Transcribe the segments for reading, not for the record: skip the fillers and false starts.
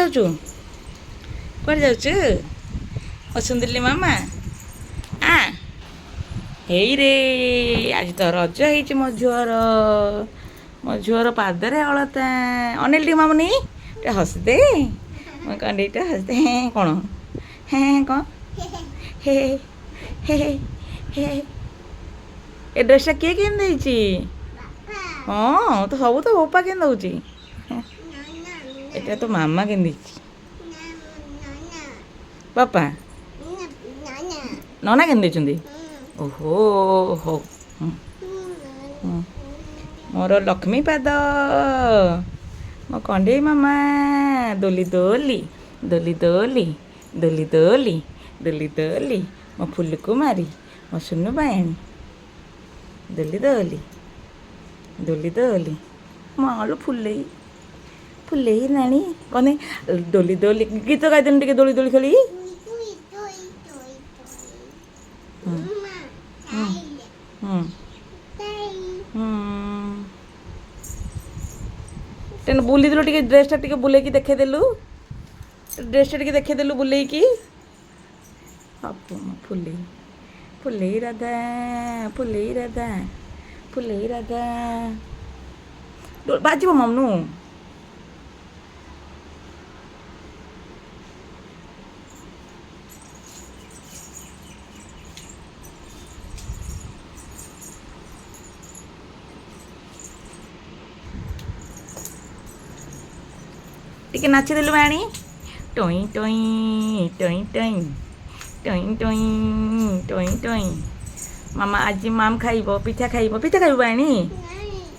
ଯାଉଛୁ କୁଆଡ଼େ ଯାଉଛୁ ସୁନ୍ଦରୀ ମାମା ଆ ହେଇରେ ଆଜି ତ ରଜ ହେଇଛି ମୋ ଝୁଅର ପାଦରେ ଅଳତା ଅନେଲ ଟିକେ ମାମୁନି ଟିକେ ହସିଦେ ମୋ କଣ୍ଡେଇଟା ହସିଦେ ହେଁ କ'ଣ ହେଁ କ'ଣ ହେ ହେ ହେ ଏ ଡ୍ରେସ୍ଟା କିଏ କିଣି ଦେଇଛି ହଁ ତ ସବୁ ତ ବୋପା କିଣି ଦେଉଛି ଏଟା ତ ମାମା କିଣି ଦେଇଛି ବାପା ନନା କିଣି ଦେଇଛନ୍ତି ଓହୋ ହଉ ମୋର ଲକ୍ଷ୍ମୀ ପାଦ ମୋ କଣ୍ଢେଇ ମାମା ଦୋଲି ଦୋଲି ଦୋଲି ଦୋଲି ଦୋଲି ଦୋଲି ଦୋଲି ଦୋଲି ମୋ ଫୁଲକୁମାରୀ ମୋ ସୁନୁ ବାୟାଣୀ ଦୋଲି ଦୋଲି ଦୋଲି ଦୋଲି ମାଲୋ ଫୁଲେଇ ଫୁଲେଇ ନାଣୀ କନେ ଦୋଲି ଦୋଲି ଗୀତ ଗାଇଦେନି ଟିକେ ଦୋଳି ଦୋଳି ଖେଳି ତେଣୁ ବୁଲିଦେଲୁ ଟିକେ ଡ୍ରେସ୍ଟା ଟିକେ ବୁଲେଇକି ଦେଖେଇଦେଲୁ ଡ୍ରେସ୍ଟା ଟିକେ ଦେଖେଇଦେଲୁ ବୁଲେଇକି ଫୁଲେଇ ଫୁଲେଇ ରାଧା ଫୁଲେଇ ରାଧା ଫୁଲେଇ ରାଧା ବାଜିବ ମାମୁନୁ ଟିକେ ନାଚିଦେଲୁ ବାଣୀ ଟଇଁ ଟଇଁ ଟଇଁ ଟଇଁ ଟଇଁ ଟଇଁ ଟଇଁ ଟଇଁ ମାମା ଆଜି ମାମ୍ ଖାଇବ ପିଠା ଖାଇବ ବାଣୀ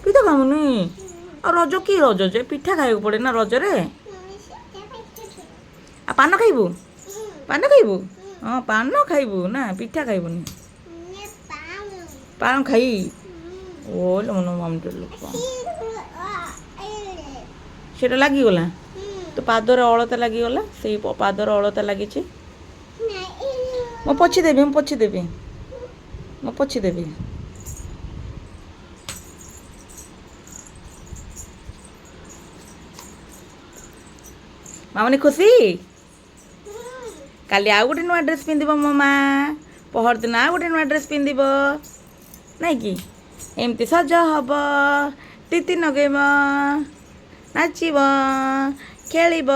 ପିଠା ଖାଉନି ଆଉ ରଜ କି ରଜ ଯେ ପିଠା ଖାଇବାକୁ ପଡ଼େ ନା ରଜରେ ଆଉ ପାନ ଖାଇବୁ ହଁ ପାନ ଖାଇବୁ ନା ପିଠା ଖାଇବୁନି ପାନ ଖାଇ ଓଲୋ ମନ ମାମୁଟେ ଲୋକ ସେଟା ଲାଗିଗଲା ତ ପାଦରେ ଅଳତା ଲାଗିଗଲା ସେଇ ପାଦର ଅଳତା ଲାଗିଛି ମୁଁ ପୋଛିଦେବି ମାମୁନି ଖୁସି କାଲି ଆଉ ଗୋଟେ ନୂଆ ଡ୍ରେସ୍ ପିନ୍ଧିବ ମୋ ମା ପହରଦିନ ଆଉ ଗୋଟେ ନୂଆ ଡ୍ରେସ୍ ପିନ୍ଧିବ ନାଇଁ କି ଏମିତି ସଜ ହବ ଟିତି ନଗେଇବ ନାଚିବ ଖେଳିବ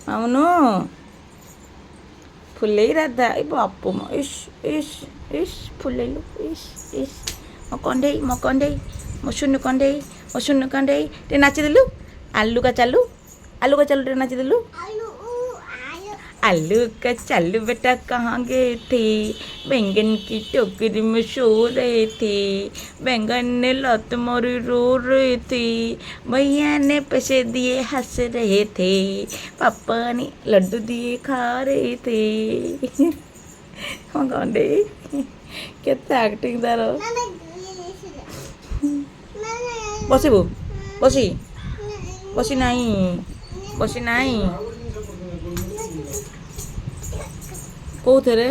ମାମୁନୁ ଫୁଲେଇ ରାଧା ଏଇ ବାପୁ ମା ଇସ୍ ଇସ୍ ଇସ୍ ଫୁଲେଇଲୁ ଇସ୍ ଇସ୍ ମୋ କଣ୍ଢେଇ ମୋ ସୁନୁ କଣ୍ଢେଇ ଟିକେ ନାଚିଦେଲୁ ଆଲୁକା ଚାଲୁ ଟିକେ ନାଚିଦେଲୁ आलू का चालू बेटा कहाँ गए थे बैंगन की टोकरी में सो रहे थे बैंगन ने लत मारी रो रहे थे भैया ने पैसे दिए हंस रहे थे पापा ने लड्डू दिए खा रहे थे कौंडे केते एक्टिंग तार बसबू बसी नहीं କୋଉଥିରେ